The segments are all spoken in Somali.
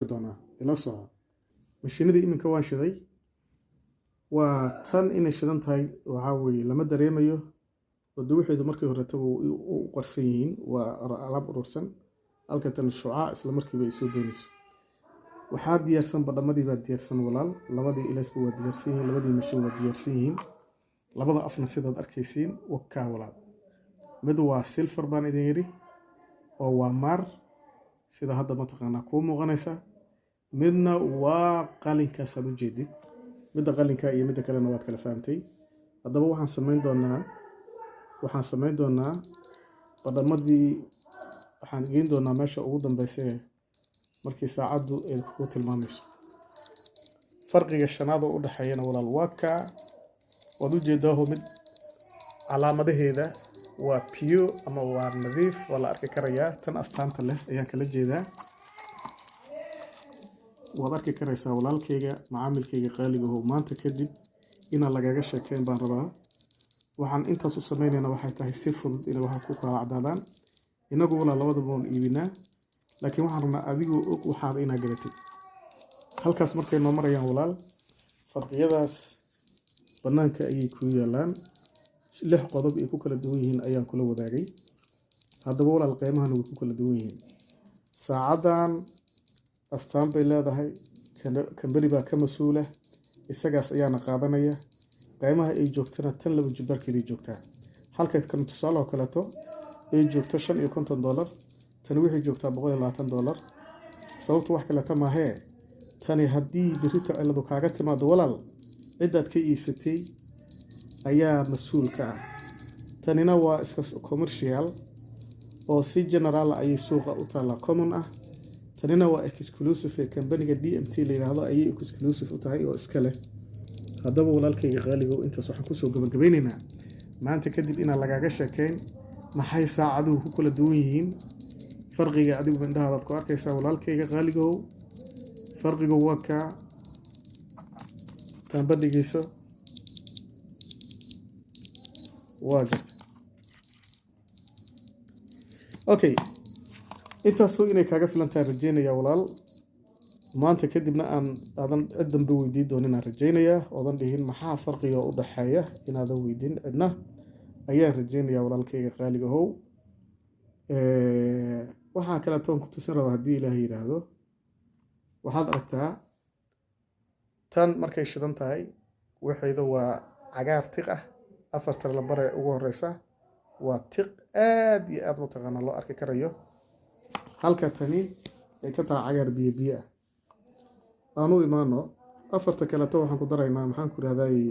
doonaa ila soco mashiinadii iminka waan shiday waa tan inay shidan tahay waxaa weeye lama dareemayo wadawaxeedu markii horetaba u qarsan yihiin waa alaab urursan halka tan shucaa isla markiiba ay soo doonayso waxaa diyaarsan badhamadii baa diyaarsan walaal labadii ilaasba waa diyaarsan yihiin labadii mashiin waa diyaarsan yihiin labada afna sidaad arkaysiin wakaa walaal mid waa silver baan idin yidhi oo waa maar sida hadda mataqaanaa kuu muuqanaysa midna waa qalinkaasaad u jeedid midda qalinka iyo midda kalena waad kala fahamtay haddaba waxaan samayn doonaa badhamadii waxaan geyn doonaa meesha ugu dambaysa markii saacaddu ay ku tilmaamayso farqiga shanaad oo u dhaxeeyana walaal waa kaa waad u jeedaaho mid calaamadaheeda waa piyo ama waa nadiif waa la arki karayaa tan astaanta leh ayaan kala jeedaa waad arki karaysaa walaalkayga macaamilkayga qaaligaho maanta kadib inaan lagaga sheekeyn baan rabaa waxaan intaas u samaynaynaa waxay tahay si fudud inay waxa ku kala cadaadaan inagu walaa labadaba waan iibinaa laakiin waxaan rabnaa adigoo og waxaada inaa garatid halkaas markay noo marayaan walaal farqiyadaas bannaanka ayay ku yaalaan 6 qodob ay ku kala duwan yihiin ayaan kula wadaagay haddaba walaal qiimahana way ku kala duwan yihiin saacadan astaan bay leedahay kambani baa ka mas-uula isagaas ayaana qaadanaya qiimaha ay joogtana tan laba jibbaarkeeday joogtaa halka kan tusaale oo kaleeto ay joogto $55 tani waxay joogtaa $120 sababtu wax kale ta maahee tani haddii birita ciladu kaaga timaado walaal cidaad ka iibsatay ayaa mas-uul ka ah tanina waa iska commercial oo si general ayay suuqa u taala common ah tanina waa exclusive ee kambaniga DMT la yiraahdo ayay exclusive u tahay oo iska leh haddaba walaalkayga qaaliga intaas waxaan kusoo gabagabeynaynaa maanta kadib inaan lagaaga sheekeyn maxay saacaduhu ku kala duwan yihiin farqiga adigu indhahaadaad ku arkaysaa walaalkayga qaaligow farqiga waa ka tambadhigayso waa garta okay intaasoo inay kaaga filan tahay rajaynaya walaal maanta kadibna aadan cid dambe weydiin doonin aan rajaynayaa oodan dhihin maxaa farqiga u dhaxeeya inaadan weydiin cidna ayaan rajaynayaa walaalkayga qaaligahow waxaa kale toon ku tusin rabaa haddii ilaahay yidhaahdo waxaad aragtaa tan markay shidan tahay waxayda waa cagaar tiq ah 4 lambar ee ugu horeysa waa tiq aad iyo aad mataqaana loo arki karayo halka tani ay ka tahay cagaar biyo ah aanu imaano 4 kaleeto waxaan ku daraynaa maxaan ku raadayay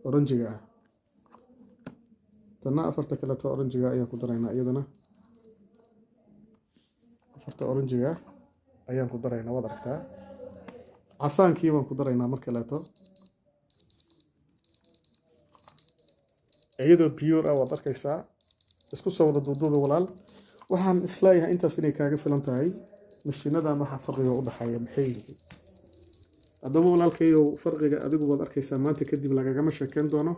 oranjiga ah tanna 4 kaleeto oranjiga ayaan ku daraynaa iyadana 4 oranjiga ayaan ku daraynaa wad aragtaa casaankii baan ku daraynaa mar kaleeto iyadoo pure ah waad arkaysaa isku soo wada duuduuba walaal waxaan islaayahay intaas inay kaaga filan tahay mashiinada maxaa farqiga u dhaxeeya maxay yihiin haddaba walaalkayow farqiga adigu waad arkaysaa maanta kadib lagagama sheekeyn doono